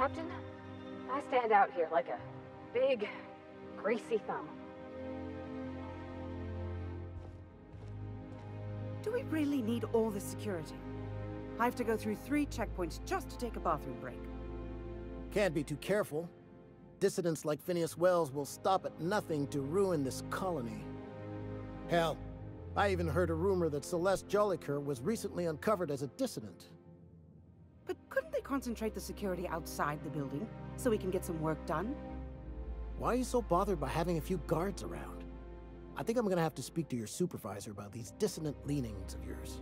Captain, I stand out here like a big, greasy thumb. Do we really need all this security? I have to go through 3 checkpoints just to take a bathroom break. Can't be too careful. Dissidents like Phineas Wells will stop at nothing to ruin this colony. Hell, I even heard a rumor that Celeste Jollicoeur was recently uncovered as a dissident. But couldn't they concentrate the security outside the building, so we can get some work done? Why are you so bothered by having a few guards around? I think I'm gonna have to speak to your supervisor about these dissonant leanings of yours.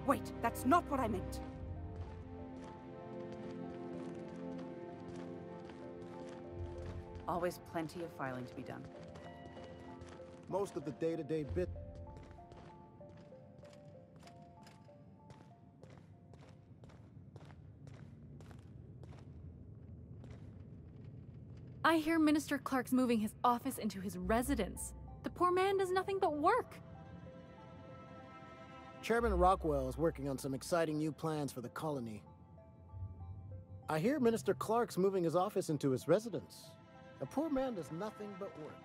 Wait, that's not what I meant. Always plenty of filing to be done. Most of the day-to-day bit... I hear Minister Clarke's moving his office into his residence. The poor man does nothing but work. Chairman Rockwell is working on some exciting new plans for the colony. I hear Minister Clarke's moving his office into his residence. The poor man does nothing but work.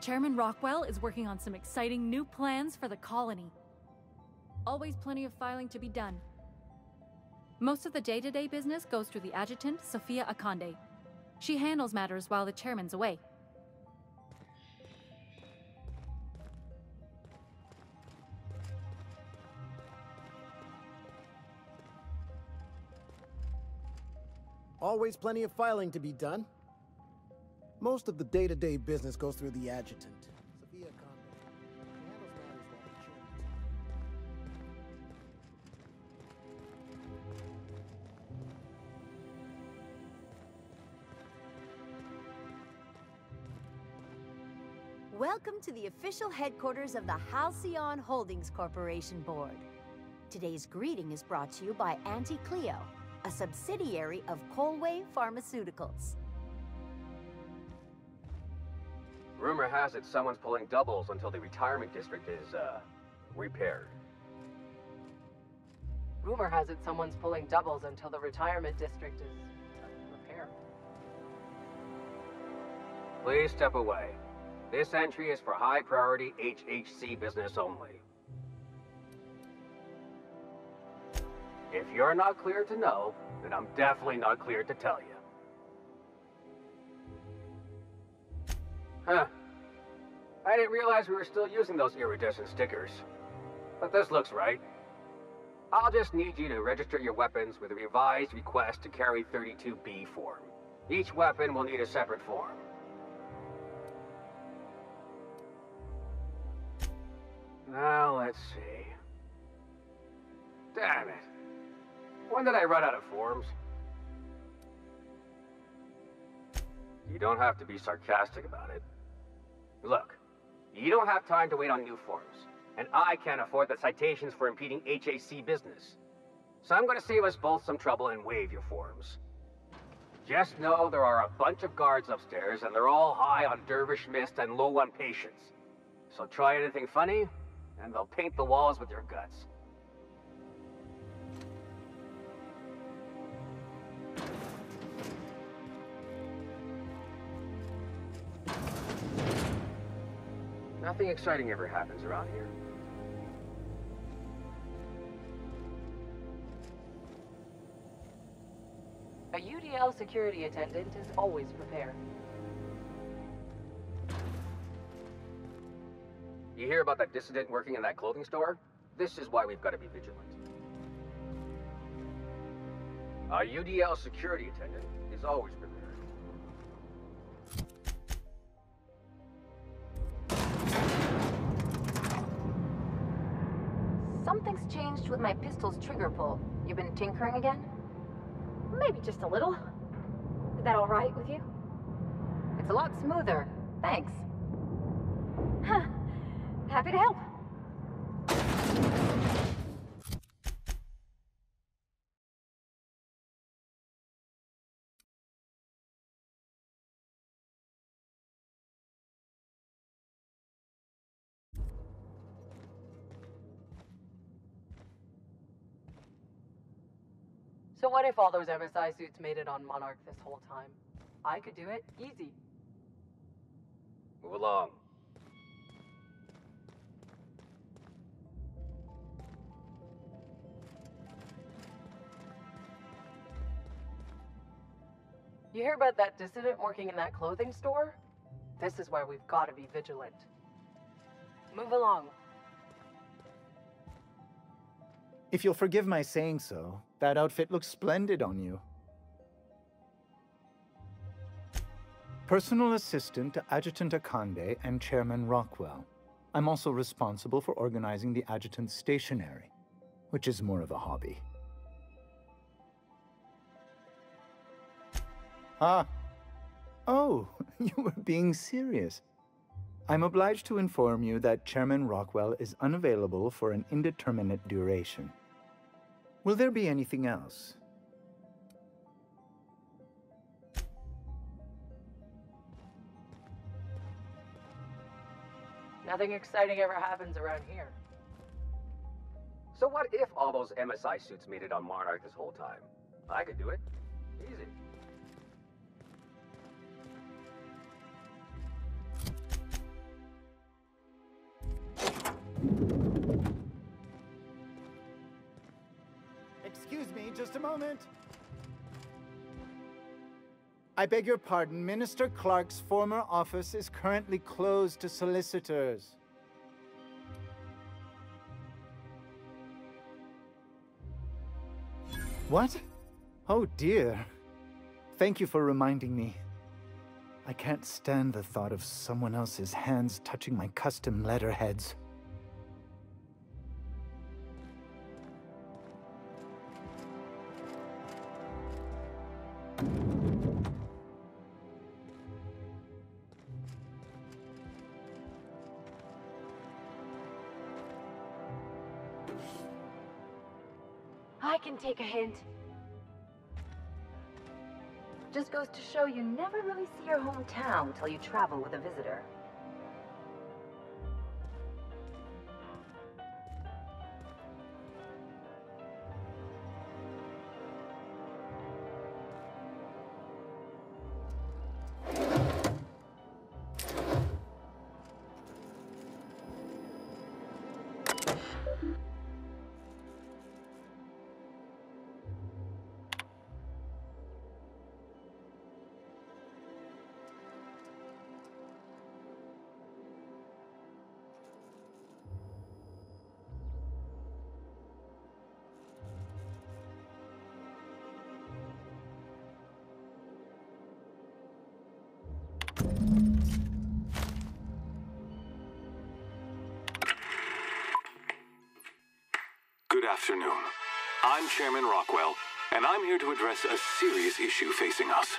Chairman Rockwell is working on some exciting new plans for the colony. Always plenty of filing to be done. Most of the day-to-day business goes through the adjutant, Sophia Akande. She handles matters while the chairman's away. Always plenty of filing to be done. Most of the day-to-day business goes through the adjutant. Sophia Conway. She handles matters while the chairman's away. Welcome to the official headquarters of the Halcyon Holdings Corporation Board. Today's greeting is brought to you by Auntie Cleo, a subsidiary of Colway Pharmaceuticals. Rumor has it someone's pulling doubles until the retirement district is, repaired. Rumor has it someone's pulling doubles until the retirement district is repaired. Please step away. This entry is for high-priority HHC business only. If you're not cleared to know, then I'm definitely not cleared to tell you. Huh. I didn't realize we were still using those iridescent stickers. But this looks right. I'll just need you to register your weapons with a revised request to carry 32B form. Each weapon will need a separate form. Now, let's see. Damn it. When did I run out of forms? You don't have to be sarcastic about it. Look, you don't have time to wait on new forms, and I can't afford the citations for impeding HHC business. So I'm going to save us both some trouble and waive your forms. Just know there are a bunch of guards upstairs, and they're all high on dervish mist and low on patience. So try anything funny, and they'll paint the walls with your guts. Nothing exciting ever happens around here. A UDL security attendant is always prepared. You hear about that dissident working in that clothing store? This is why we've got to be vigilant. A UDL security attendant is always prepared. Something's changed with my pistol's trigger pull. You've been tinkering again? Maybe just a little. Is that all right with you? It's a lot smoother. Thanks. Huh. Happy to help. So what if all those MSI suits made it on Monarch this whole time? I could do it, easy. Move along. You hear about that dissident working in that clothing store? This is where we've got to be vigilant. Move along. If you'll forgive my saying so, that outfit looks splendid on you. Personal assistant to Adjutant Akande and Chairman Rockwell. I'm also responsible for organizing the adjutant's stationery, which is more of a hobby. Ah. Oh, you were being serious. I'm obliged to inform you that Chairman Rockwell is unavailable for an indeterminate duration. Will there be anything else? Nothing exciting ever happens around here. So what if all those MSI suits made it on Monarch this whole time? I could do it. Easy. Excuse me, just a moment. I beg your pardon, Minister Clarke's former office is currently closed to solicitors. What? Oh dear. Thank you for reminding me. I can't stand the thought of someone else's hands touching my custom letterheads. I can take a hint. Just goes to show you never really see your hometown till you travel with a visitor. Good afternoon. I'm Chairman Rockwell, and I'm here to address a serious issue facing us.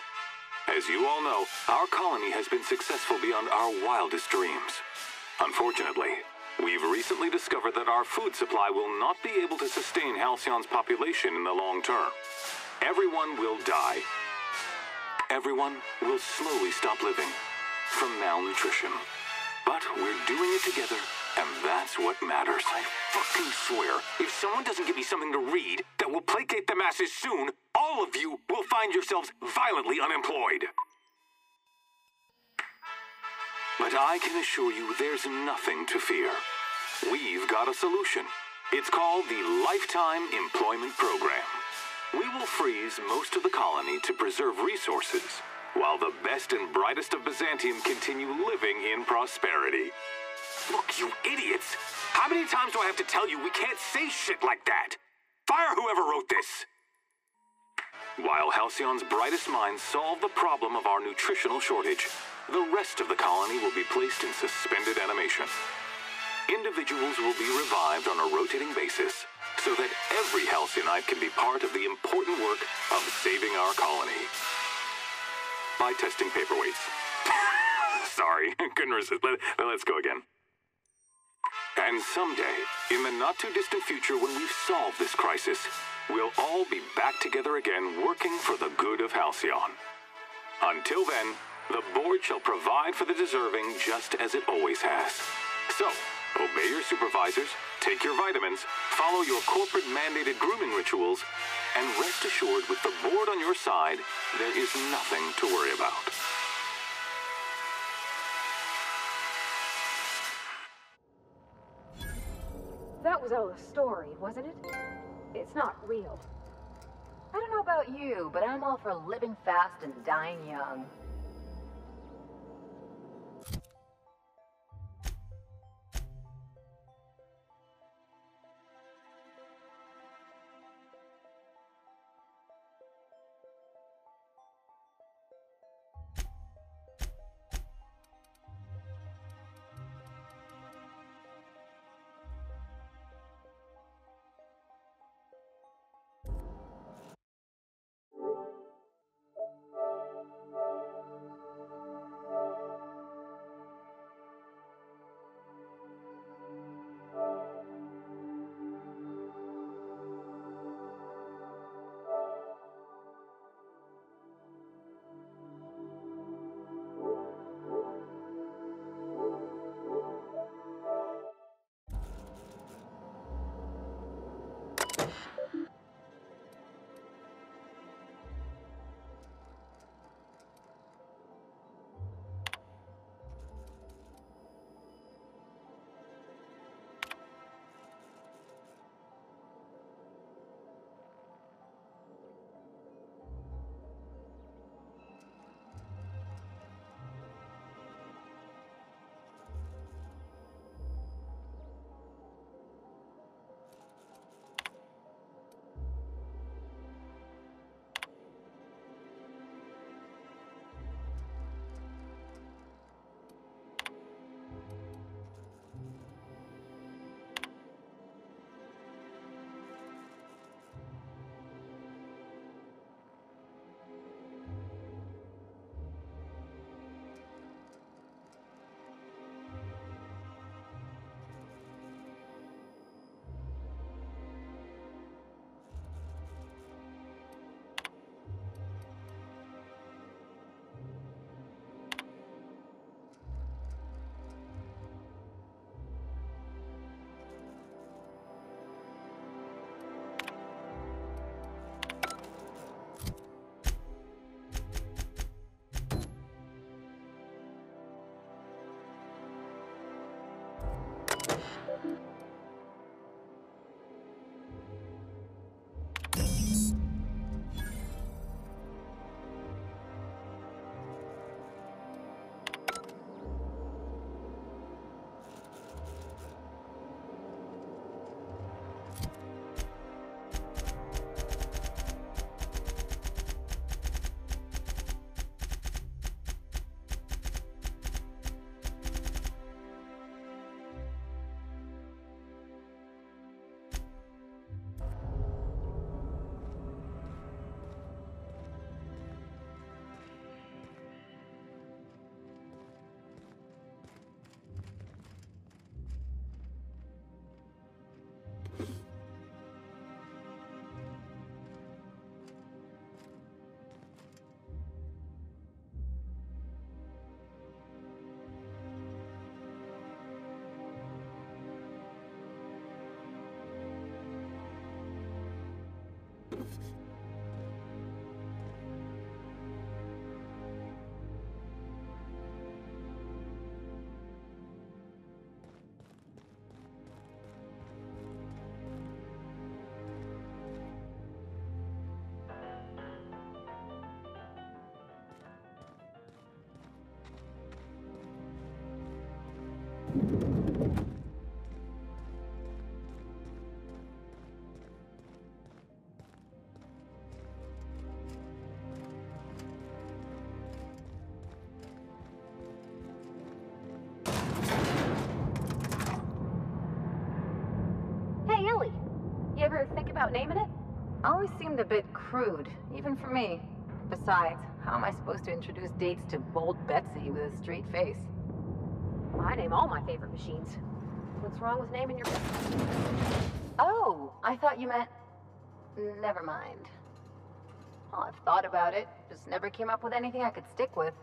As you all know, our colony has been successful beyond our wildest dreams. Unfortunately, we've recently discovered that our food supply will not be able to sustain Halcyon's population in the long term. Everyone will die. Everyone will slowly stop living from malnutrition. But we're doing it together, and that's what matters. I fucking swear, if someone doesn't give me something to read that will placate the masses soon, all of you will find yourselves violently unemployed. But I can assure you there's nothing to fear. We've got a solution. It's called the Lifetime Employment Program. We will freeze most of the colony to preserve resources, while the best and brightest of Byzantium continue living in prosperity. Look, you idiots! How many times do I have to tell you we can't say shit like that? Fire whoever wrote this! While Halcyon's brightest minds solve the problem of our nutritional shortage, the rest of the colony will be placed in suspended animation. Individuals will be revived on a rotating basis, so that every Halcyonite can be part of the important work of saving our colony. By testing paperweights. Sorry, couldn't resist. Let's go again. And someday, in the not-too-distant future when we've solved this crisis, we'll all be back together again working for the good of Halcyon. Until then, The board shall provide for the deserving just as it always has. So, obey your supervisors, take your vitamins, follow your corporate-mandated grooming rituals, and rest assured with the board on your side, there is nothing to worry about. That was all a story, wasn't it? It's not real. I don't know about you, but I'm all for living fast and dying young. You ever think about naming it? Always seemed a bit crude, even for me. Besides, how am I supposed to introduce dates to Bold Betsy with a straight face? I name all my favorite machines. What's wrong with naming your... Oh, I thought you meant... Never mind. Well, I've thought about it. Just never came up with anything I could stick with.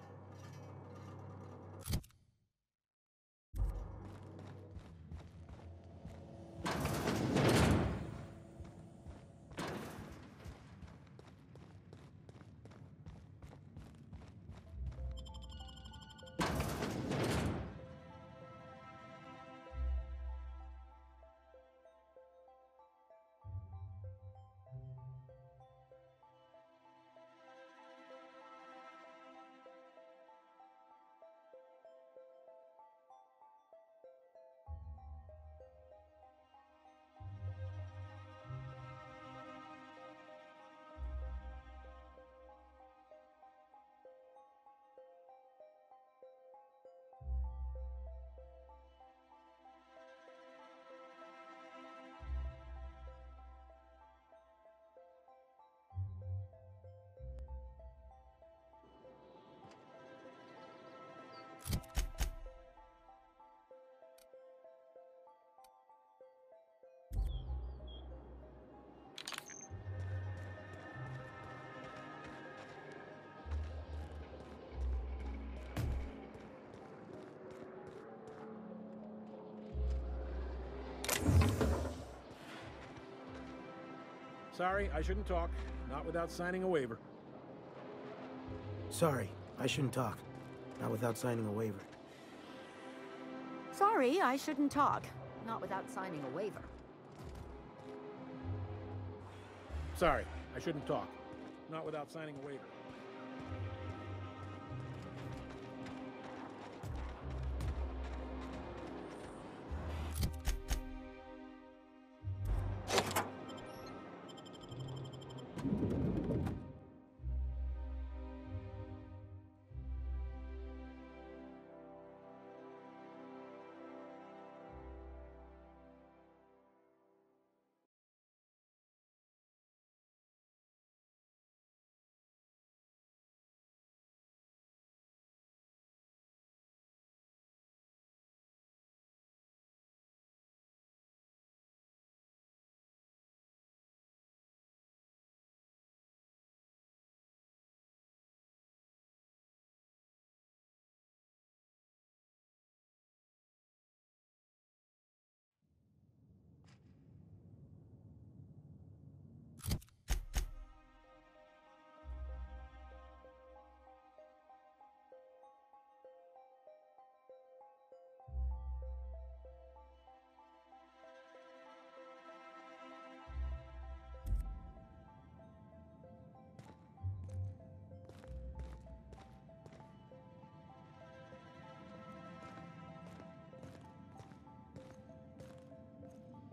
Sorry, I shouldn't talk. Not without signing a waiver. Sorry, I shouldn't talk. Not without signing a waiver. Sorry, I shouldn't talk. Not without signing a waiver. Sorry, I shouldn't talk. Not without signing a waiver.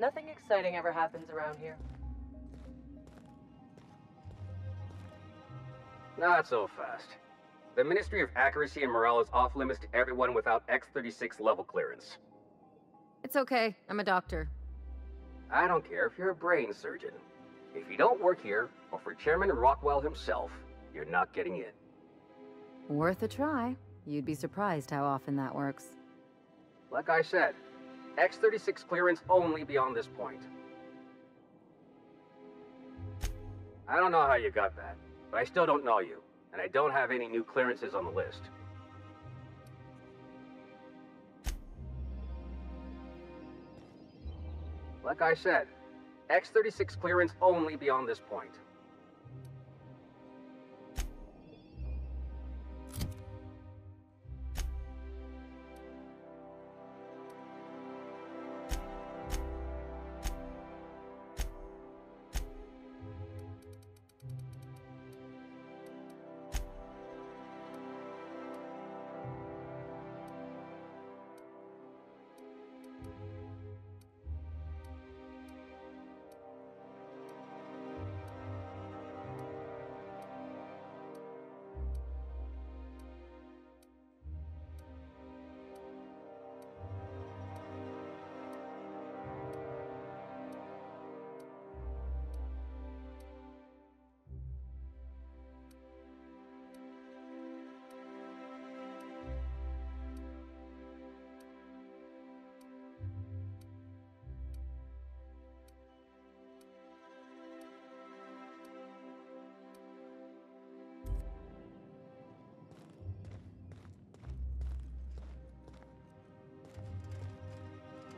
Nothing exciting ever happens around here. Not so fast. The Ministry of Accuracy and Morale is off limits to everyone without X-36 level clearance. It's okay. I'm a doctor. I don't care if you're a brain surgeon. If you don't work here, or for Chairman Rockwell himself, you're not getting in. Worth a try. You'd be surprised how often that works. Like I said, X-36 clearance only beyond this point. I don't know how you got that, but I still don't know you, and I don't have any new clearances on the list. Like I said, X-36 clearance only beyond this point.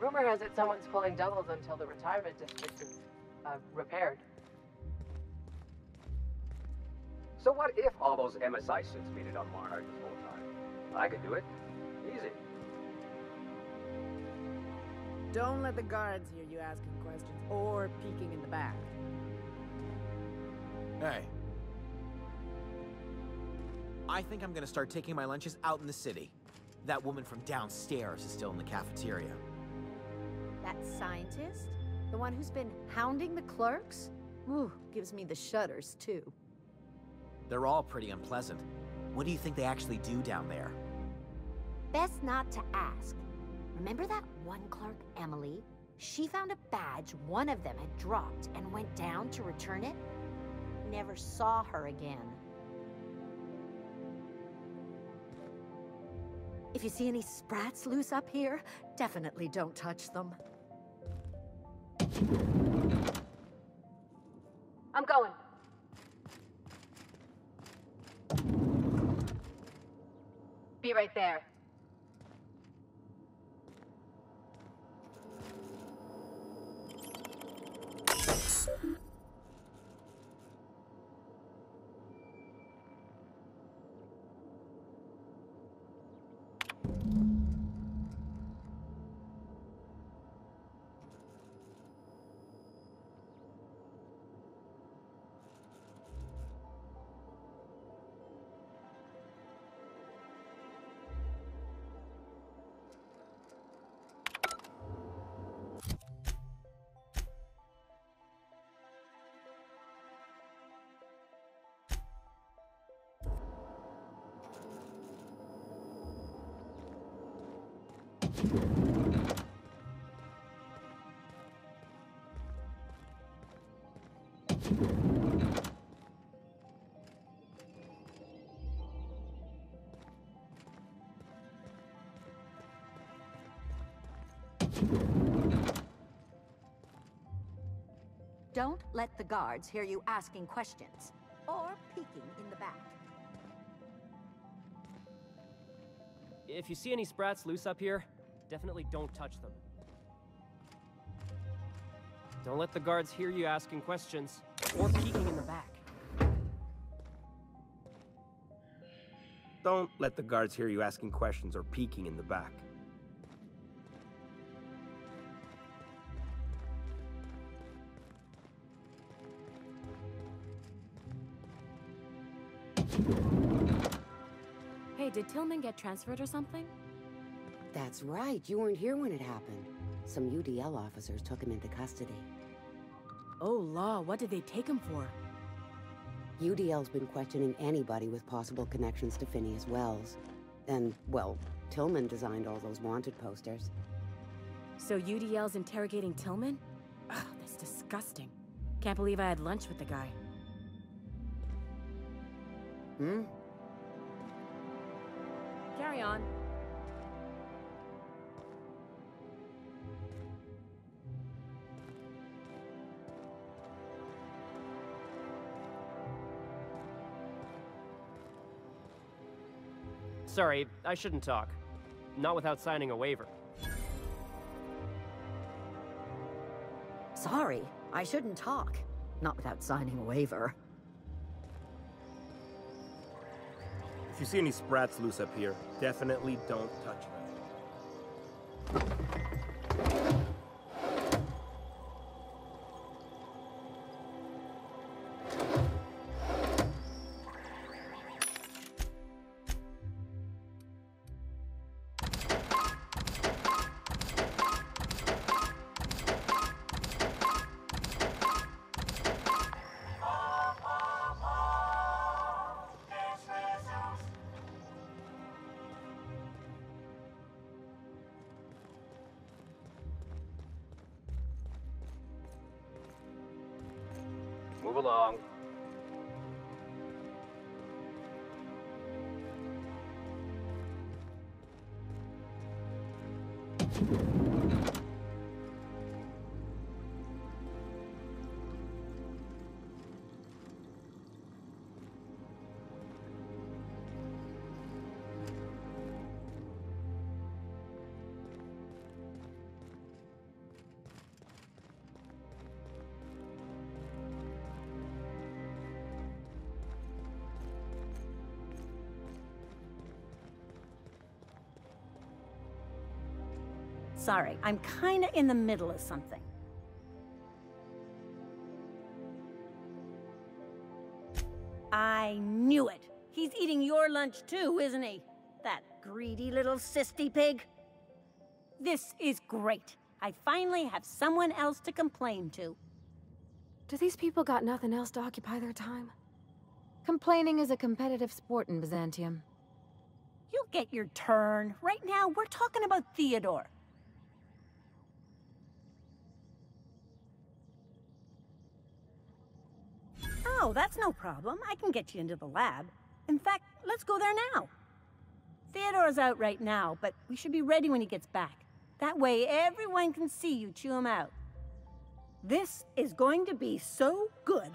Rumor has it someone's pulling doubles until the retirement district is repaired. So what if all those MSI suits made it on Monarch this whole time? I could do it. Easy. Don't let the guards hear you asking questions or peeking in the back. Hey. I think I'm gonna start taking my lunches out in the city. That woman from downstairs is still in the cafeteria. That scientist? The one who's been hounding the clerks? Ooh, gives me the shudders, too. They're all pretty unpleasant. What do you think they actually do down there? Best not to ask. Remember that one clerk, Emily? She found a badge one of them had dropped and went down to return it. Never saw her again. If you see any sprats loose up here, definitely don't touch them. I'm going. Be right there. Don't let the guards hear you asking questions or peeking in the back. If you see any sprats loose up here, definitely don't touch them. Don't let the guards hear you asking questions or peeking in the back. Don't let the guards hear you asking questions or peeking in the back. Hey, did Tillman get transferred or something? That's right. You weren't here when it happened. Some UDL officers took him into custody. Oh, law, what did they take him for? UDL's been questioning anybody with possible connections to Phineas Wells. And, well, Tillman designed all those wanted posters. So UDL's interrogating Tillman? Ugh, that's disgusting. Can't believe I had lunch with the guy. Hmm? Carry on. Sorry, I shouldn't talk. Not without signing a waiver. Sorry, I shouldn't talk. Not without signing a waiver. If you see any sprats loose up here, definitely don't touch them. Move along. Sorry, I'm kinda in the middle of something. I knew it! He's eating your lunch too, isn't he? That greedy little cysty pig. This is great. I finally have someone else to complain to. Do these people got nothing else to occupy their time? Complaining is a competitive sport in Byzantium. You'll get your turn. Right now, we're talking about Theodore. Oh, that's no problem. I can get you into the lab. In fact, let's go there now. Theodore's out right now, but we should be ready when he gets back. That way, everyone can see you chew him out. This is going to be so good.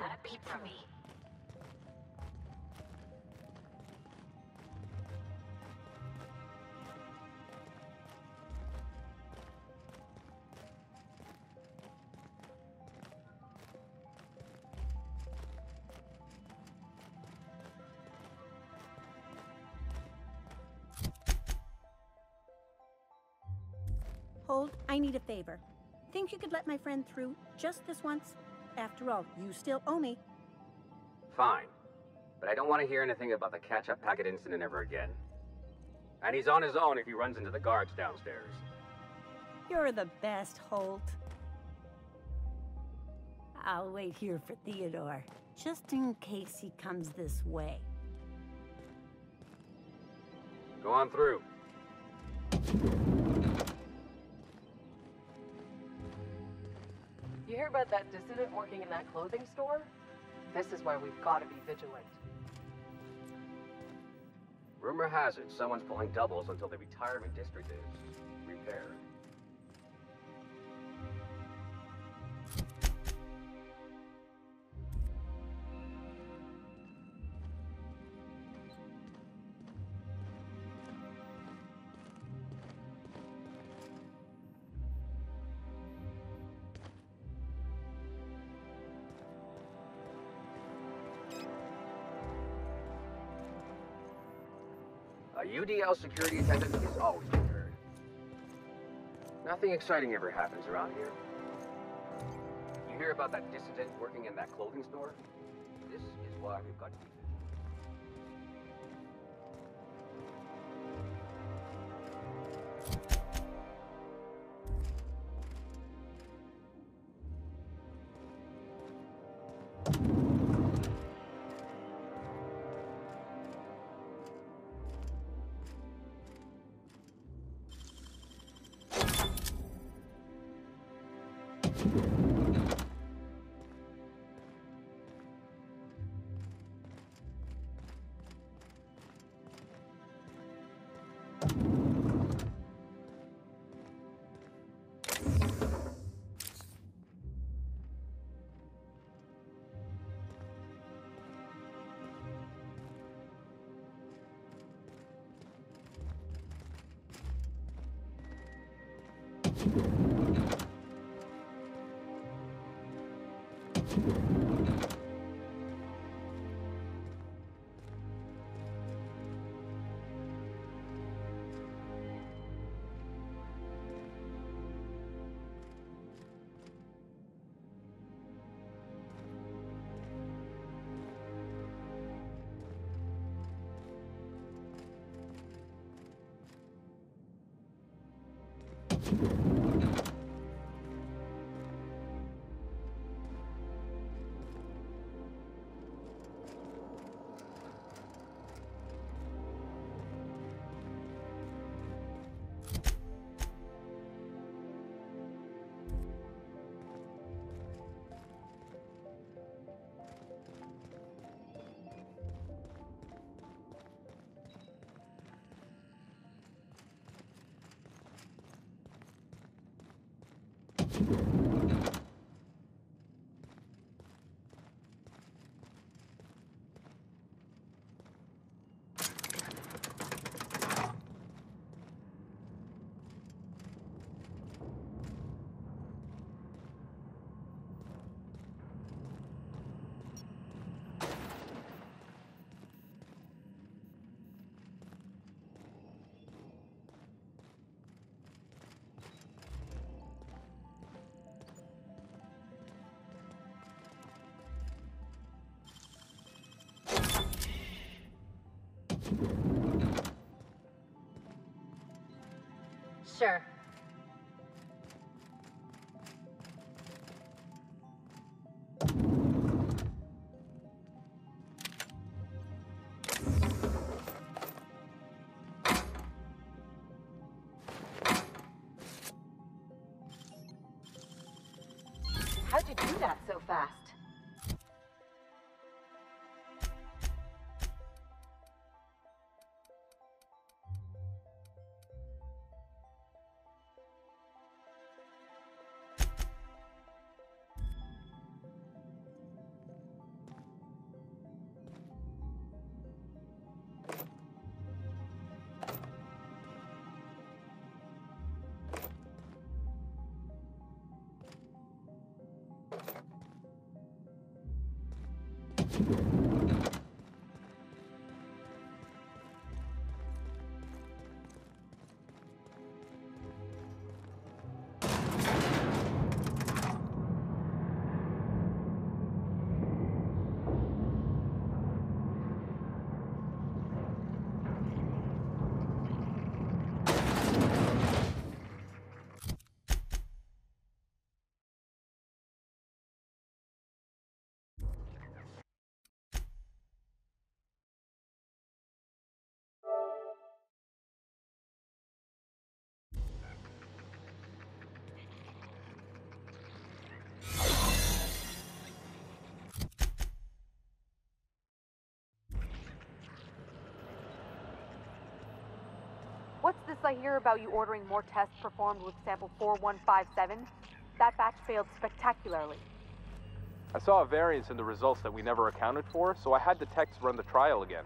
Not a peep from me. Hold, I need a favor. Think you could let my friend through just this once? After all, you still owe me. Fine. But I don't want to hear anything about the catch-up packet incident ever again. And he's on his own if he runs into the guards downstairs. You're the best, Holt. I'll wait here for Theodore, just in case he comes this way. Go on through. You hear about that dissident working in that clothing store? This is why we've got to be vigilant. Rumor has it someone's pulling doubles until the retirement district is repaired. A UDL security attendant is always prepared. Nothing exciting ever happens around here. You hear about that dissident working in that clothing store? This is why we've got to be Sure. How'd you do that so fast? I hear about you ordering more tests performed with sample 4157, that batch failed spectacularly. I saw a variance in the results that we never accounted for, so I had the techs run the trial again.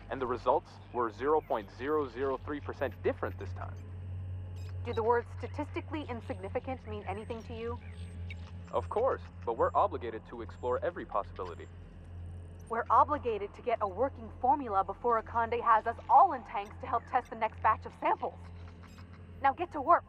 And the results were 0.003% different this time. Do the words statistically insignificant mean anything to you? Of course, but we're obligated to explore every possibility. We're obligated to get a working formula before Akande has us all in tanks to help test the next batch of samples. Now get to work.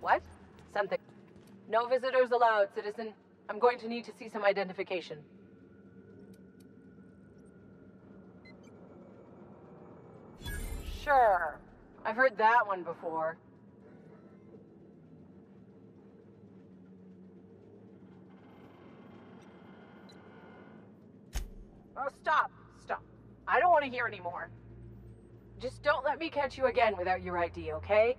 What? Something. No visitors allowed, citizen. I'm going to need to see some identification. Sure. I've heard that one before. Oh, stop. Stop. I don't want to hear anymore. Just don't let me catch you again without your ID, okay?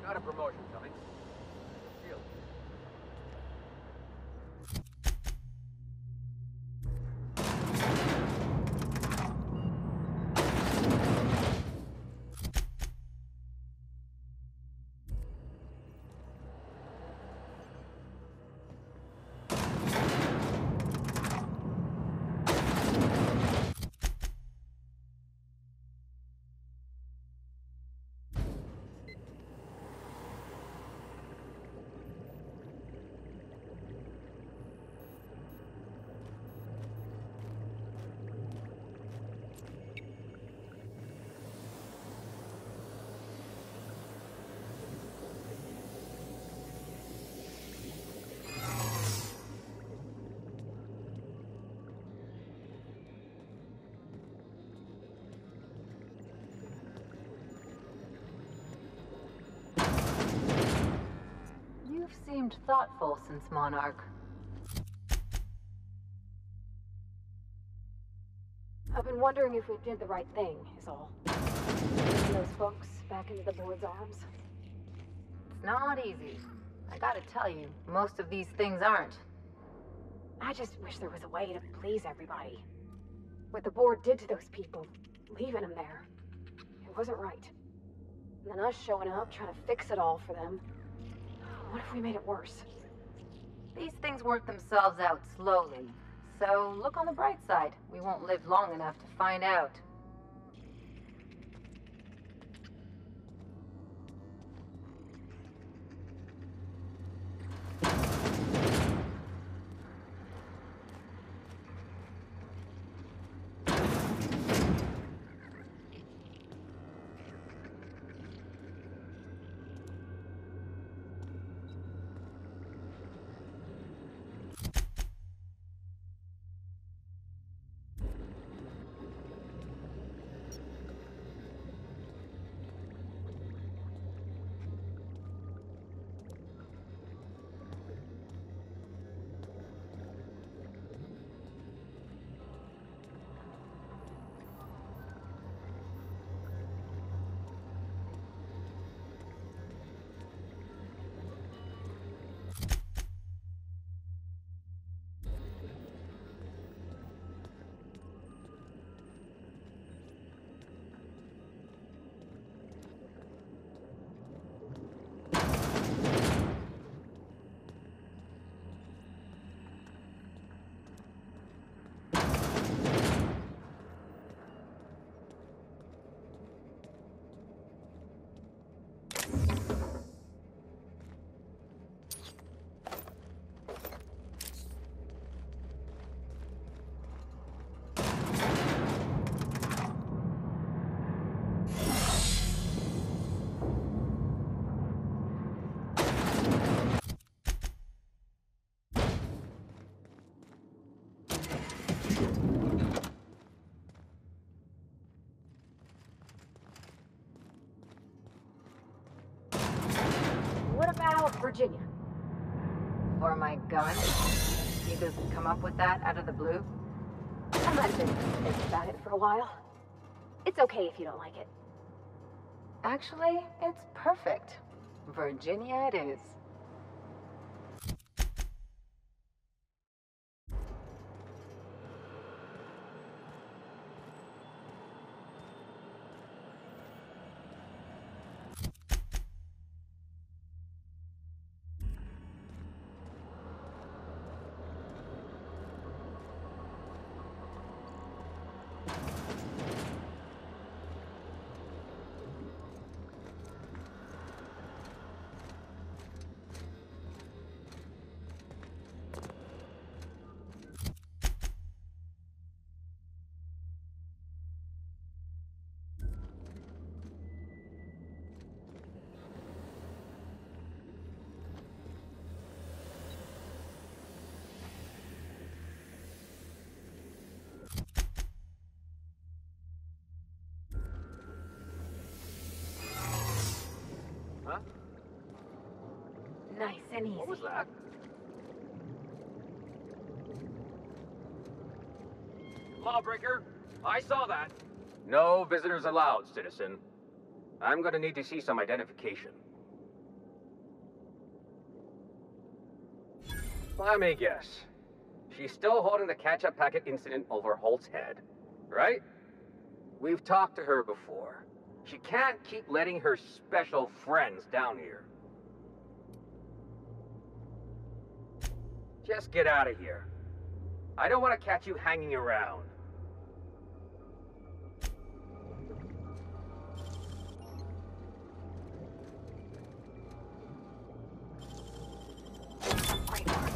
Got a promotion coming. Deal. seemed thoughtful since Monarch. I've been wondering if we did the right thing, is all. Bringing those folks back into the board's arms. It's not easy. I gotta tell you, most of these things aren't. I just wish there was a way to please everybody. What the board did to those people, leaving them there, it wasn't right. And then us showing up, trying to fix it all for them. What if we made it worse? These things work themselves out slowly. So look on the bright side. We won't live long enough to find out. Virginia. For my gun? You just come up with that out of the blue? I might have been thinking about it for a while. It's okay if you don't like it. Actually, it's perfect. Virginia it is. Nice and easy. What was that? Lawbreaker, I saw that. No visitors allowed, citizen. I'm gonna need to see some identification. Let me guess. She's still holding the catch-up packet incident over Holt's head, right? We've talked to her before. She can't keep letting her special friends down here. Just get out of here. I don't want to catch you hanging around. Great work.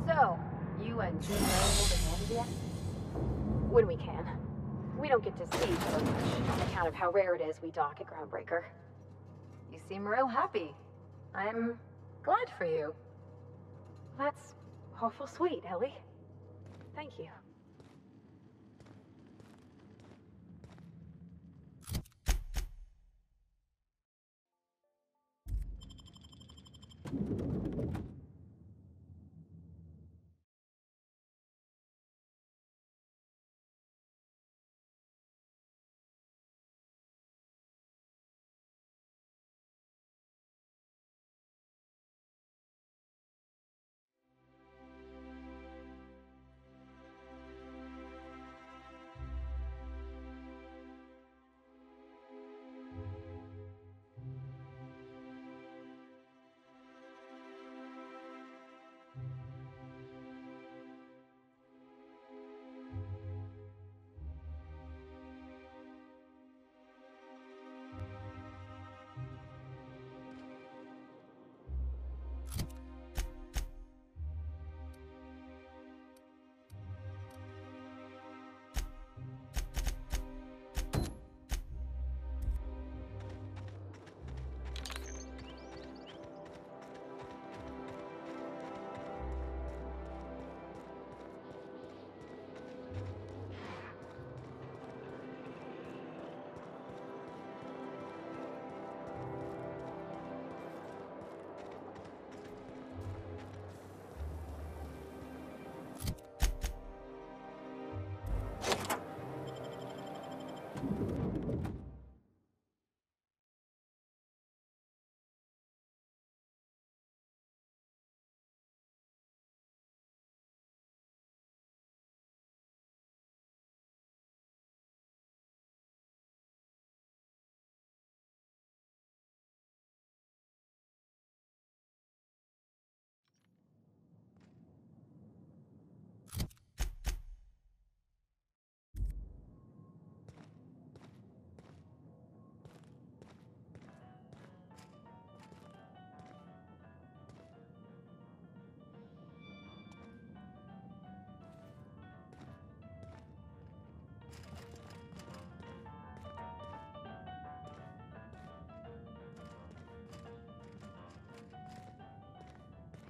So, you and June holding hands yet? When we can. We don't get to see each other much, on account of how rare it is we dock at Groundbreaker. You seem real happy. I'm glad for you. That's awful sweet, Ellie. Thank you.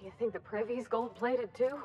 You think the Privy's gold-plated too?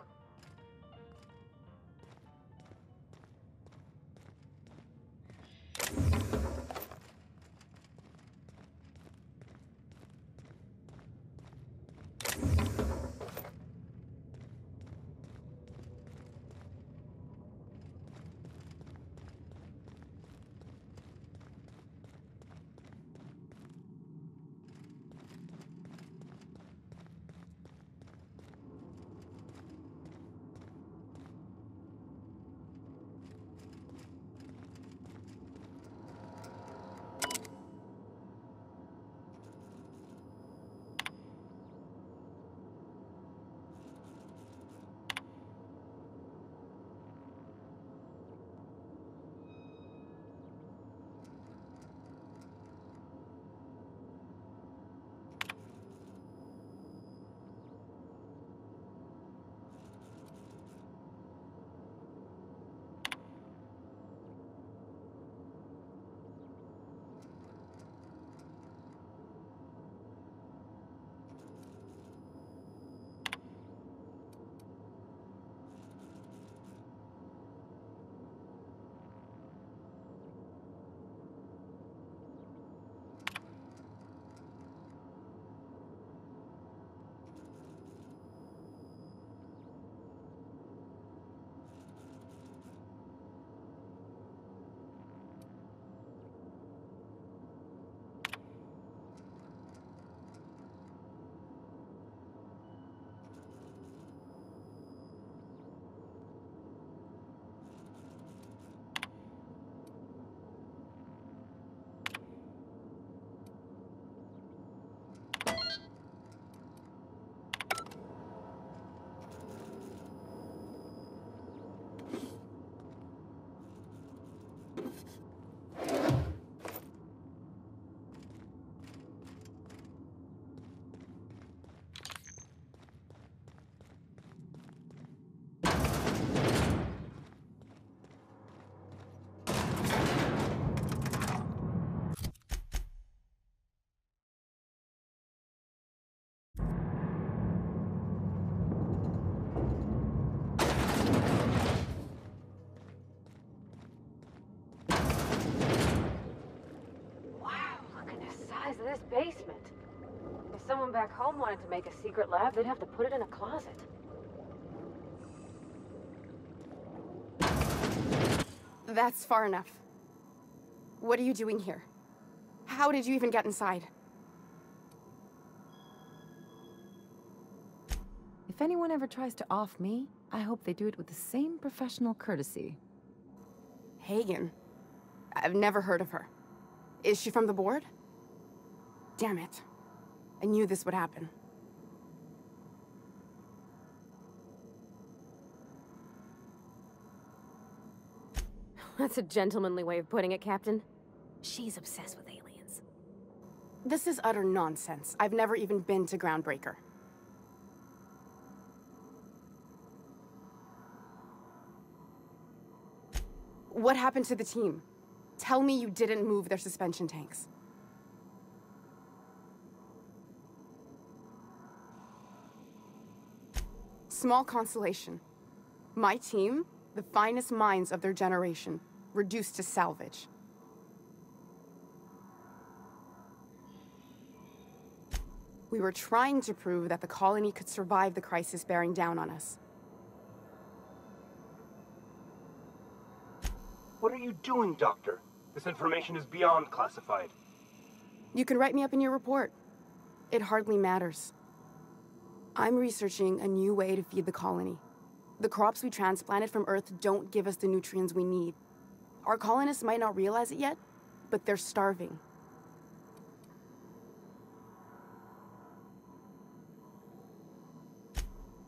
this basement? If someone back home wanted to make a secret lab, they'd have to put it in a closet. That's far enough. What are you doing here? How did you even get inside? If anyone ever tries to off me, I hope they do it with the same professional courtesy. Hagen? I've never heard of her. Is she from the board? Damn it. I knew this would happen. That's a gentlemanly way of putting it, Captain. She's obsessed with aliens. This is utter nonsense. I've never even been to Groundbreaker. What happened to the team? Tell me you didn't move their suspension tanks. Small consolation. My team, the finest minds of their generation, reduced to salvage. We were trying to prove that the colony could survive the crisis bearing down on us. What are you doing, Doctor? This information is beyond classified. You can write me up in your report. It hardly matters. I'm researching a new way to feed the colony. The crops we transplanted from Earth don't give us the nutrients we need. Our colonists might not realize it yet, but they're starving.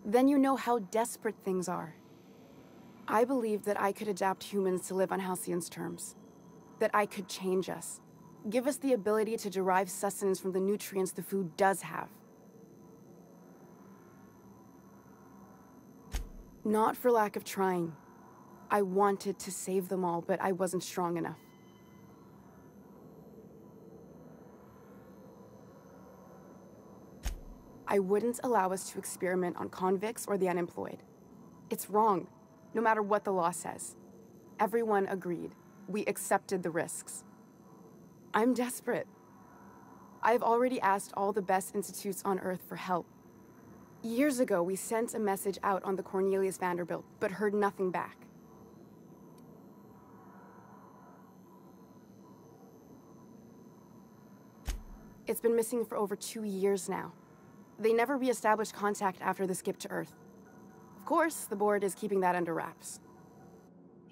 Then you know how desperate things are. I believed that I could adapt humans to live on Halcyon's terms. That I could change us. Give us the ability to derive sustenance from the nutrients the food does have. Not for lack of trying. I wanted to save them all, but I wasn't strong enough. I wouldn't allow us to experiment on convicts or the unemployed. It's wrong, no matter what the law says. Everyone agreed. We accepted the risks. I'm desperate. I've already asked all the best institutes on Earth for help. Years ago, we sent a message out on the Cornelius Vanderbilt, but heard nothing back. It's been missing for over 2 years now. They never re-established contact after the skip to Earth. Of course, the board is keeping that under wraps.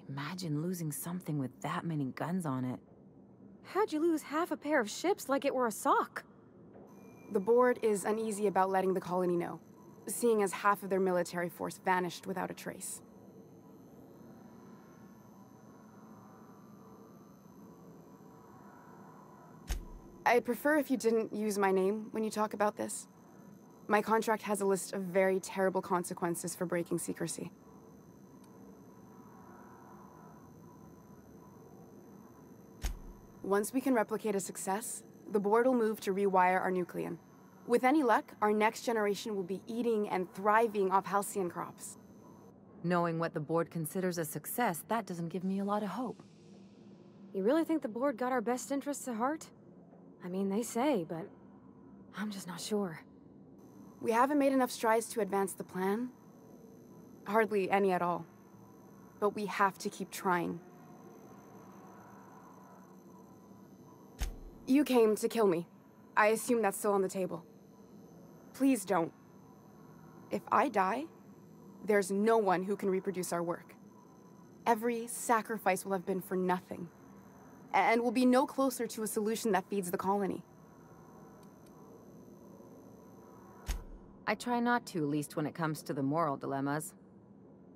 Imagine losing something with that many guns on it. How'd you lose half a pair of ships like it were a sock? The board is uneasy about letting the colony know, seeing as half of their military force vanished without a trace. I'd prefer if you didn't use my name when you talk about this. My contract has a list of very terrible consequences for breaking secrecy. Once we can replicate a success, the board will move to rewire our nucleon. With any luck, our next generation will be eating and thriving off Halcyon crops. Knowing what the board considers a success, that doesn't give me a lot of hope. You really think the board got our best interests at heart? I mean, they say, but I'm just not sure. We haven't made enough strides to advance the plan. Hardly any at all. But we have to keep trying. You came to kill me. I assume that's still on the table. Please don't. If I die, there's no one who can reproduce our work. Every sacrifice will have been for nothing. And we'll be no closer to a solution that feeds the colony. I try not to, least when it comes to the moral dilemmas.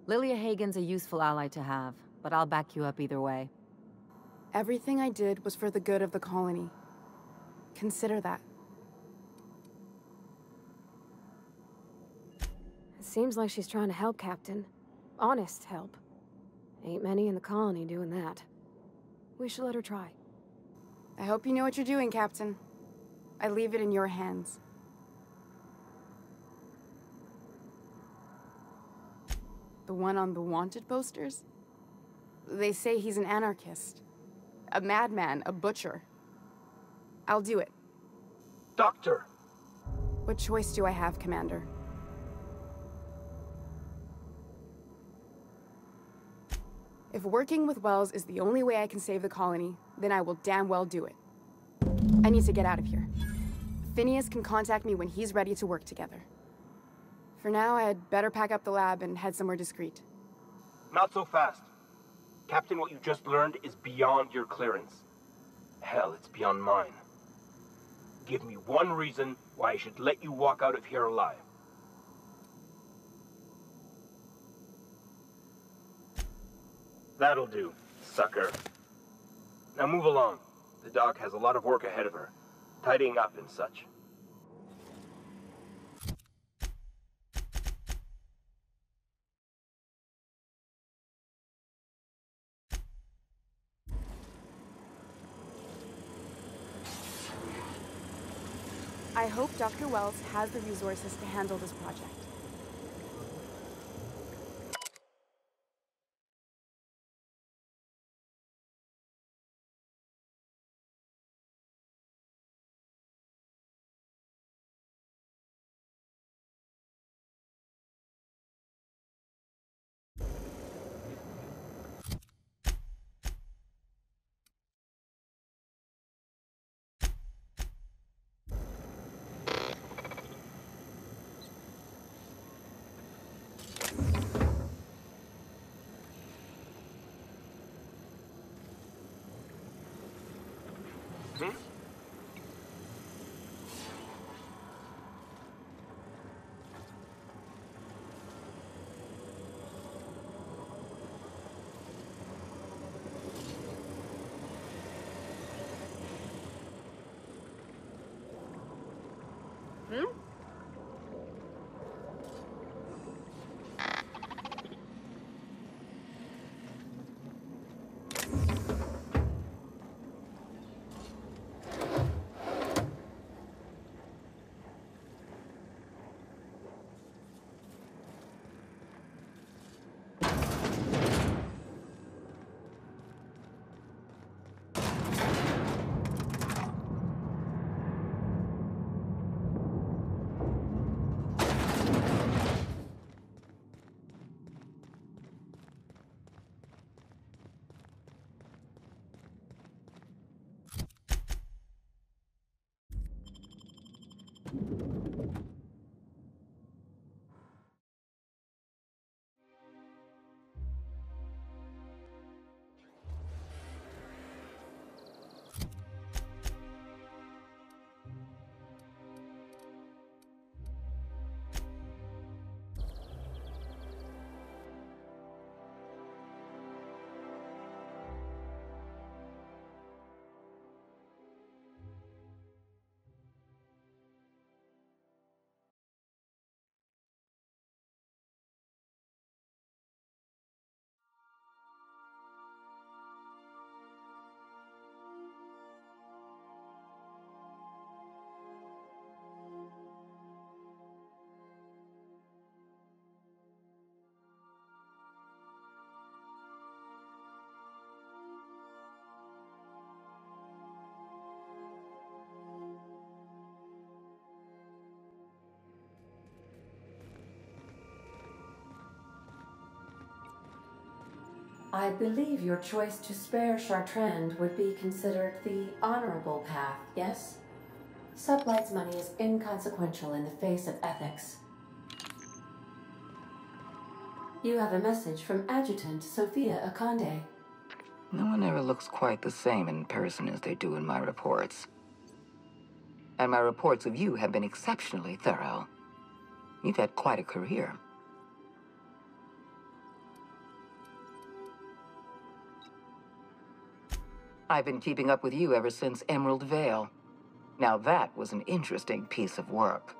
Lilia Hagen's a useful ally to have, but I'll back you up either way. Everything I did was for the good of the colony. Consider that. It seems like she's trying to help, Captain. Honest help. Ain't many in the colony doing that. We should let her try. I hope you know what you're doing, Captain. I leave it in your hands. The one on the wanted posters? They say he's an anarchist. A madman, a butcher. I'll do it. Doctor! What choice do I have, Commander? If working with Wells is the only way I can save the colony, then I will damn well do it. I need to get out of here. Phineas can contact me when he's ready to work together. For now, I'd better pack up the lab and head somewhere discreet. Not so fast. Captain, what you just learned is beyond your clearance. Hell, it's beyond mine. Give me one reason why I should let you walk out of here alive. That'll do, sucker. Now move along. The doc has a lot of work ahead of her, tidying up and such. I hope Dr. Wells has the resources to handle this project. I believe your choice to spare Chartrand would be considered the honorable path, yes? Sublight's money is inconsequential in the face of ethics. You have a message from Adjutant Sophia Akande. No one ever looks quite the same in person as they do in my reports. And my reports of you have been exceptionally thorough. You've had quite a career. I've been keeping up with you ever since Emerald Vale. Now that was an interesting piece of work.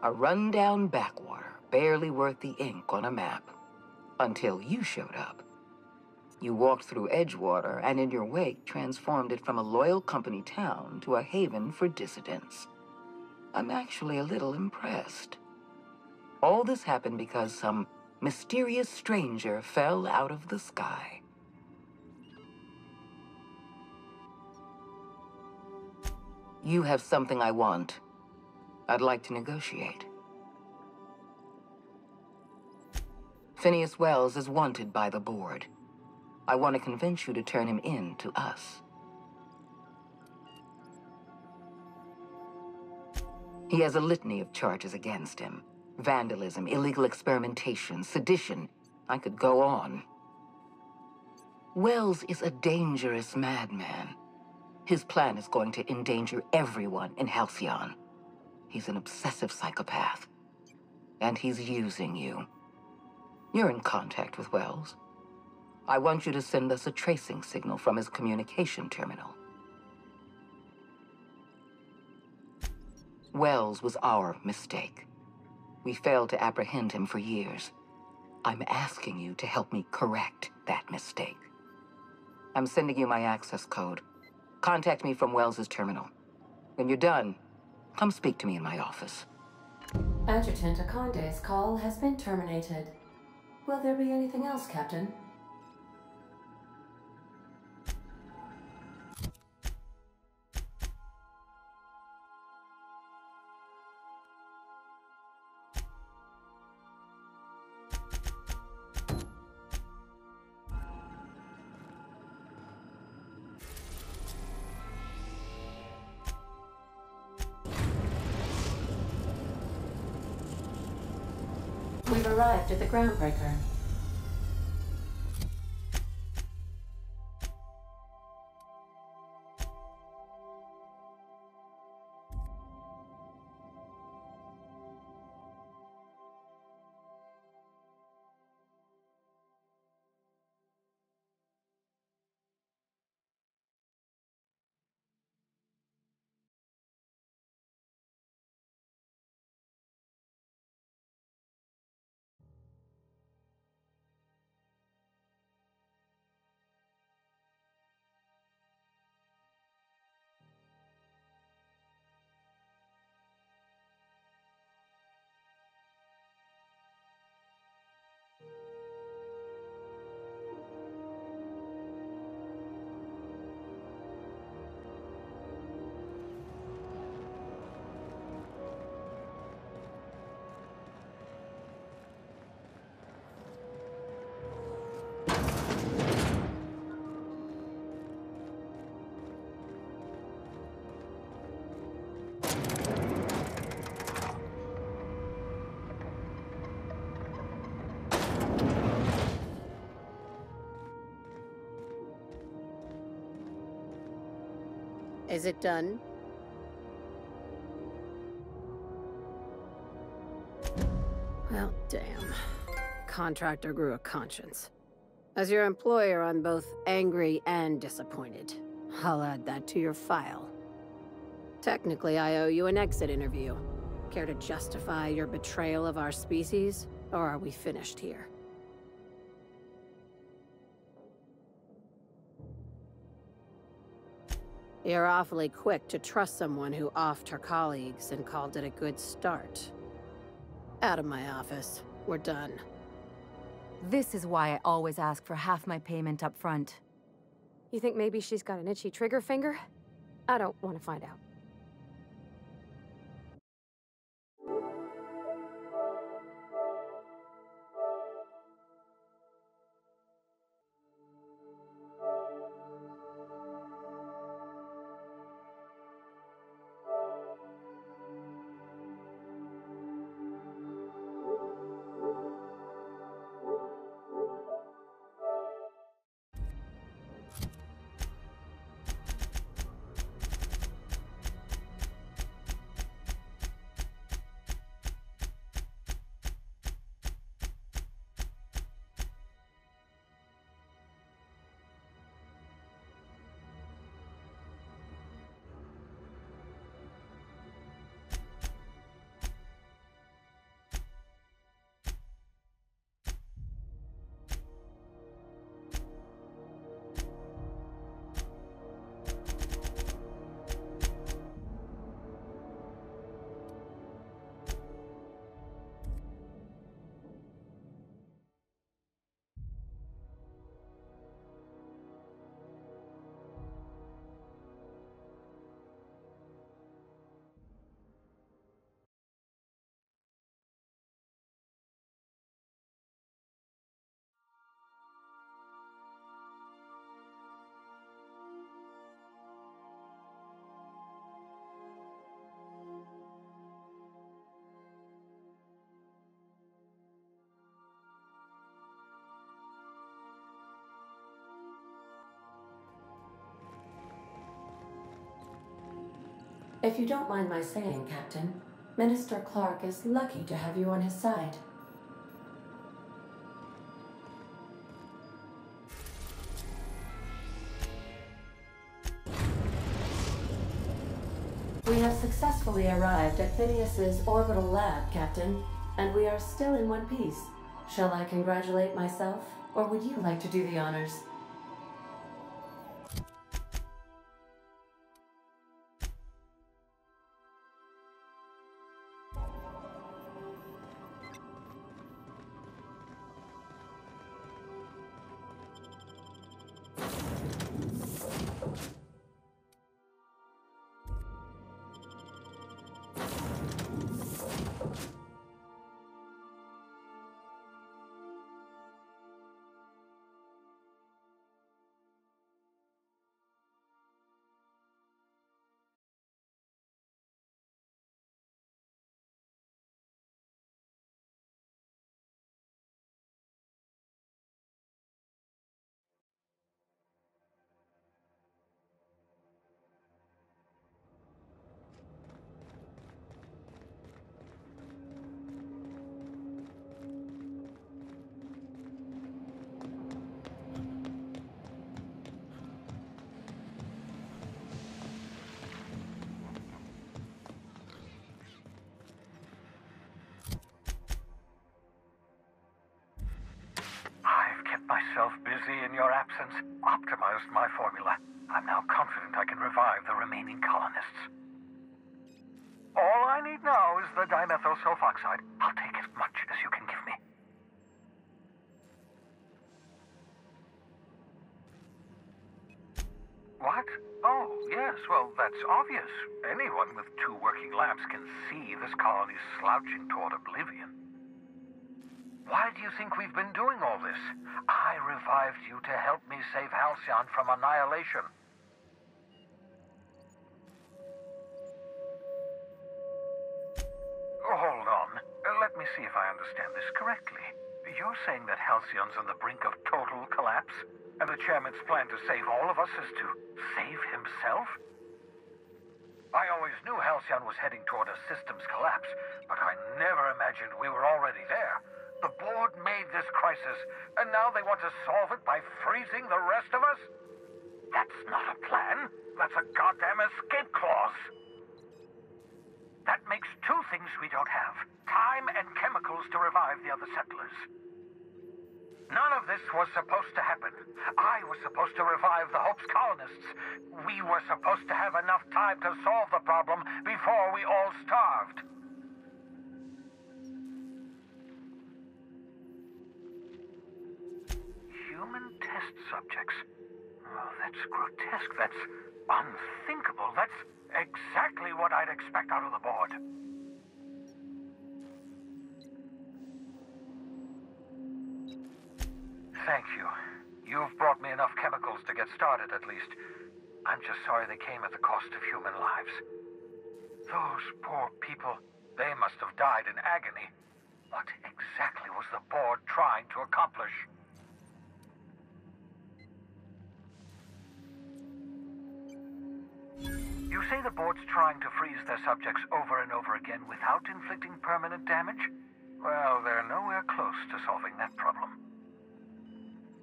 A rundown backwater, barely worth the ink on a map. Until you showed up. You walked through Edgewater and in your wake transformed it from a loyal company town to a haven for dissidents. I'm actually a little impressed. All this happened because some mysterious stranger fell out of the sky. You have something I want. I'd like to negotiate. Phineas Wells is wanted by the board. I want to convince you to turn him in to us. He has a litany of charges against him. Vandalism, illegal experimentation, sedition. I could go on. Wells is a dangerous madman. His plan is going to endanger everyone in Halcyon. He's an obsessive psychopath. And he's using you. You're in contact with Wells. I want you to send us a tracing signal from his communication terminal. Wells was our mistake. We failed to apprehend him for years. I'm asking you to help me correct that mistake. I'm sending you my access code. Contact me from Wells's terminal. When you're done, come speak to me in my office. Adjutant Akonde's call has been terminated. Will there be anything else, Captain? We've arrived at the groundbreaker. Is it done? Well, damn. Contractor grew a conscience. As your employer, I'm both angry and disappointed. I'll add that to your file. Technically, I owe you an exit interview. Care to justify your betrayal of our species, or are we finished here? You're awfully quick to trust someone who offed her colleagues and called it a good start. Out of my office. We're done. This is why I always ask for half my payment up front. You think maybe she's got an itchy trigger finger? I don't want to find out. If you don't mind my saying, Captain, Minister Clarke is lucky to have you on his side. We have successfully arrived at Phineas's orbital lab, Captain, and we are still in one piece. Shall I congratulate myself, or would you like to do the honors? Myself busy in your absence, optimized my formula. I'm now confident I can revive the remaining colonists. All I need now is the dimethyl sulfoxide. I'll take as much as you can give me. What? Oh, yes, well, that's obvious. Anyone with 2 working labs can see this colony's slouching toward oblivion. Why do you think we've been doing all this? I revived you to help me save Halcyon from annihilation. Hold on. Let me see if I understand this correctly. You're saying that Halcyon's on the brink of total collapse, and the chairman's plan to save all of us is to save himself? I always knew Halcyon was heading toward a systems collapse, but I never imagined we were already there. The board made this crisis, and now they want to solve it by freezing the rest of us? That's not a plan. That's a goddamn escape clause. That makes 2 things we don't have. Time and chemicals to revive the other settlers. None of this was supposed to happen. I was supposed to revive the Hope's colonists. We were supposed to have enough time to solve the problem before we all starved. Human test subjects. Oh, that's grotesque. That's unthinkable. That's exactly what I'd expect out of the board. Thank you. You've brought me enough chemicals to get started, at least. I'm just sorry they came at the cost of human lives. Those poor people, they must have died in agony. What exactly was the board trying to accomplish? You say the board's trying to freeze their subjects over and over again without inflicting permanent damage? Well, they're nowhere close to solving that problem.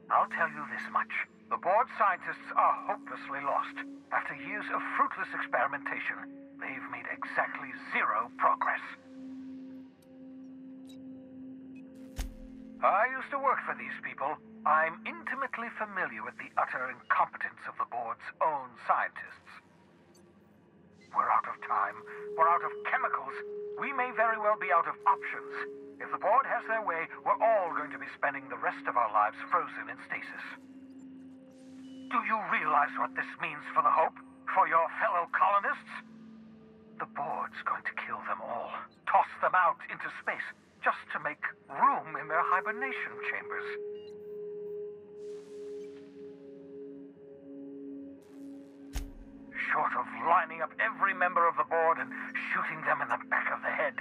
I'll tell you this much. The board scientists are hopelessly lost. After years of fruitless experimentation, they've made exactly 0 progress. I used to work for these people. I'm intimately familiar with the utter incompetence of the board's own scientists. We're out of time. We're out of chemicals. We may very well be out of options. If the board has their way, we're all going to be spending the rest of our lives frozen in stasis. Do you realize what this means for the Hope? For your fellow colonists? The board's going to kill them all. Toss them out into space, just to make room in their hibernation chambers. Short of lining up every member of the board and shooting them in the back of the head.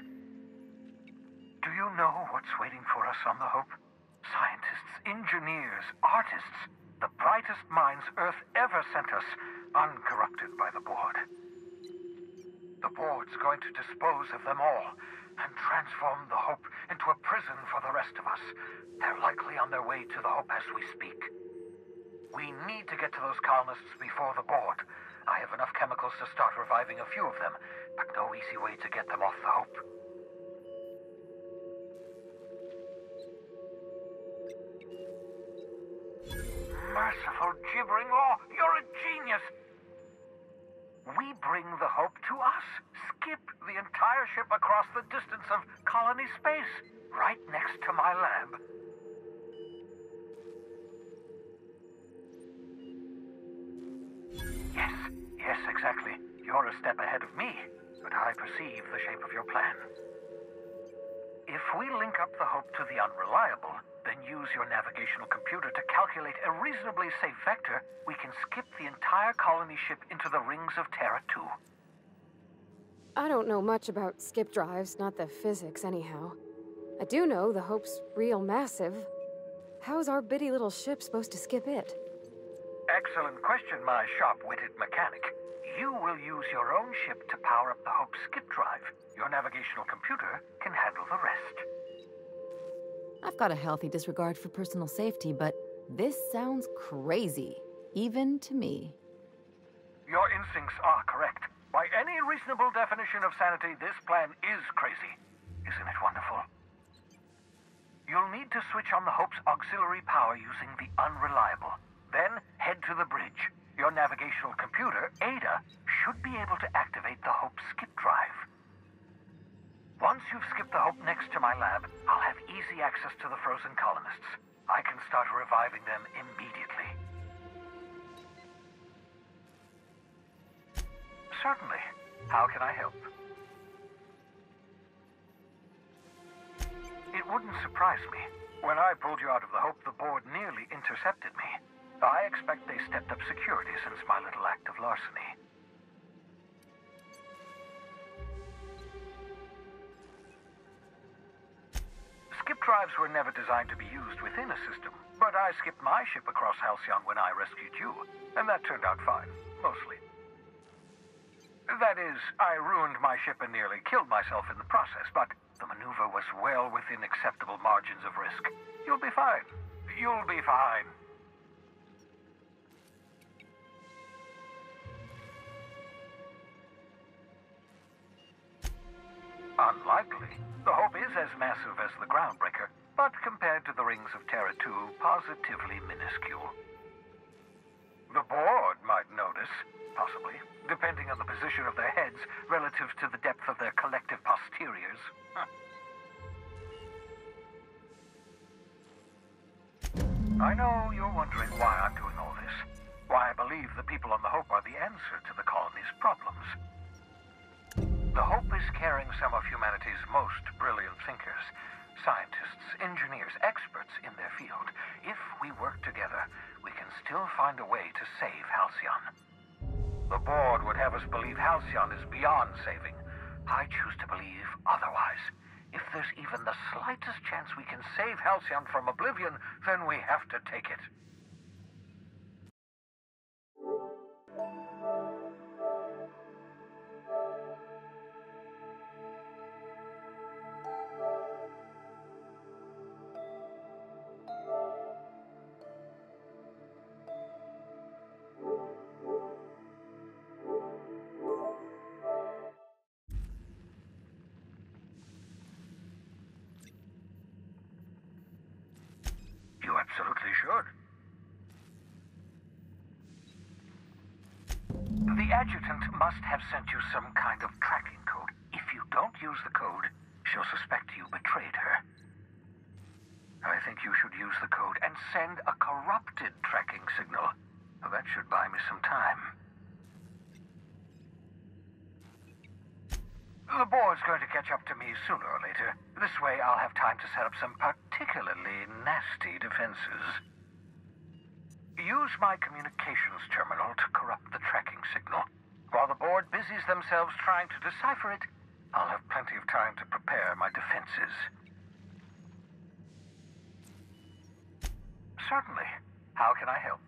Do you know what's waiting for us on the Hope? Scientists, engineers, artists, the brightest minds Earth ever sent us, uncorrupted by the board. The board's going to dispose of them all and transform the Hope into a prison for the rest of us. They're likely on their way to the Hope as we speak. We need to get to those colonists before the board. I have enough chemicals to start reviving a few of them, but no easy way to get them off the Hope. Merciful gibbering law, you're a genius! We bring the Hope to us. Skip the entire ship across the distance of colony space, right next to my lab. Yes, exactly. You're a step ahead of me, but I perceive the shape of your plan. If we link up the Hope to the Unreliable, then use your navigational computer to calculate a reasonably safe vector, we can skip the entire colony ship into the rings of Terra 2. I don't know much about skip drives, not the physics anyhow. I do know the Hope's real massive. How's our bitty little ship supposed to skip it? Excellent question, my sharp-witted mechanic. You will use your own ship to power up the Hope's skip drive. Your navigational computer can handle the rest. I've got a healthy disregard for personal safety, but this sounds crazy, even to me. Your instincts are correct. By any reasonable definition of sanity, this plan is crazy. Isn't it wonderful? You'll need to switch on the Hope's auxiliary power using the Unreliable. Then head to the bridge. Your navigational computer, Ada, should be able to activate the Hope skip drive. Once you've skipped the Hope next to my lab, I'll have easy access to the frozen colonists. I can start reviving them immediately. Certainly. How can I help? It wouldn't surprise me. When I pulled you out of the Hope, the board nearly intercepted me. I expect they stepped up security since my little act of larceny. Skip drives were never designed to be used within a system, but I skipped my ship across Halcyon when I rescued you, and that turned out fine, mostly. That is, I ruined my ship and nearly killed myself in the process, but the maneuver was well within acceptable margins of risk. You'll be fine. You'll be fine. Unlikely. The Hope is as massive as the Groundbreaker, but compared to the rings of Terra 2, positively minuscule. The board might notice, possibly, depending on the position of their heads relative to the depth of their collective posteriors. I know you're wondering why I'm doing all this. Why I believe the people on the Hope are the answer to the colony's problems. The Hope is carrying some of humanity's most brilliant thinkers, scientists, engineers, experts in their field. If we work together, we can still find a way to save Halcyon. The board would have us believe Halcyon is beyond saving. I choose to believe otherwise. If there's even the slightest chance we can save Halcyon from oblivion, then we have to take it. You absolutely should. The adjutant must have sent you some kind of tracking code. If you don't use the code, she'll suspect you betrayed her. I think you should use the code and send a corrupted tracking signal. That should buy me some time. The board's going to catch up to me sooner or later. This way I'll have time to set up some particularly nasty defenses. Use my communications terminal to corrupt the tracking signal. While the board busies themselves trying to decipher it, I'll have plenty of time to prepare my defenses. Certainly. How can I help?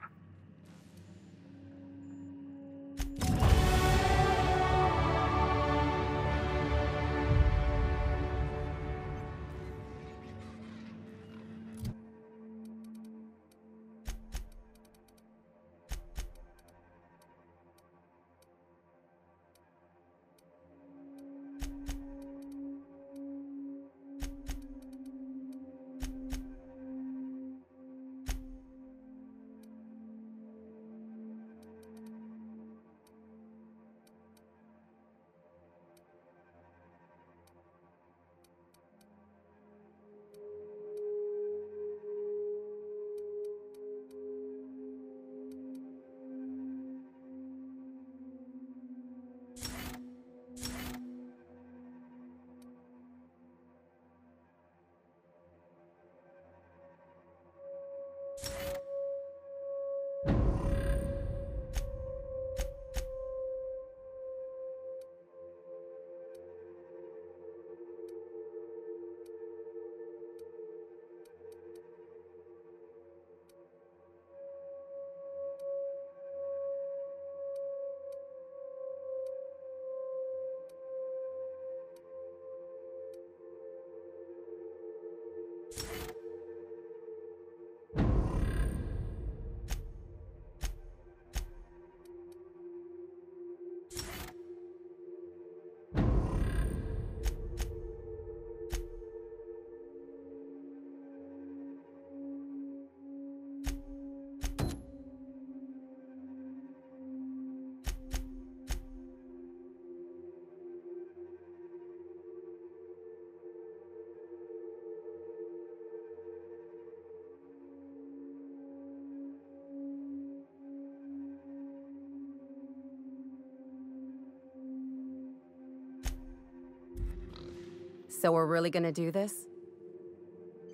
So we're really gonna do this?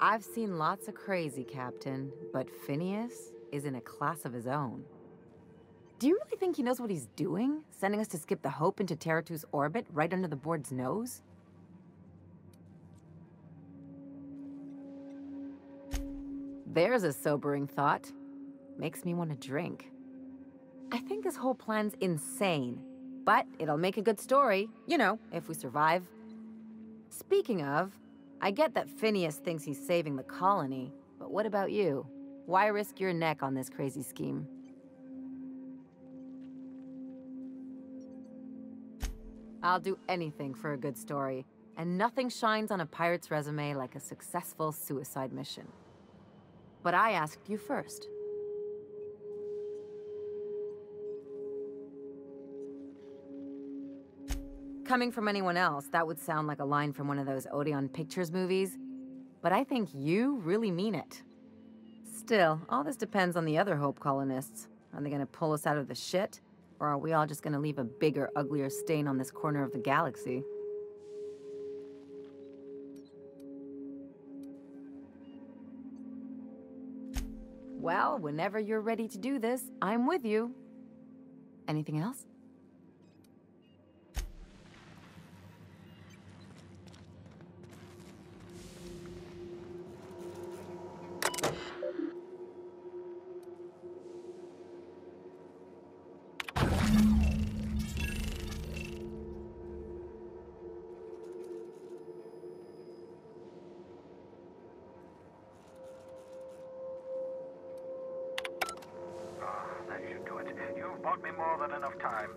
I've seen lots of crazy, Captain, but Phineas is in a class of his own. Do you really think he knows what he's doing? Sending us to skip the Hope into Terra 2's orbit right under the board's nose? There's a sobering thought. Makes me want to drink. I think this whole plan's insane, but it'll make a good story, you know, if we survive. Speaking of, I get that Phineas thinks he's saving the colony, but what about you? Why risk your neck on this crazy scheme? I'll do anything for a good story, and nothing shines on a pirate's resume like a successful suicide mission. But I asked you first. Coming from anyone else, that would sound like a line from one of those Odeon Pictures movies, but I think you really mean it. Still, all this depends on the other Hope colonists. Are they gonna pull us out of the shit? Or are we all just gonna leave a bigger, uglier stain on this corner of the galaxy? Well, whenever you're ready to do this, I'm with you. Anything else? That should do it. You've bought me more than enough time.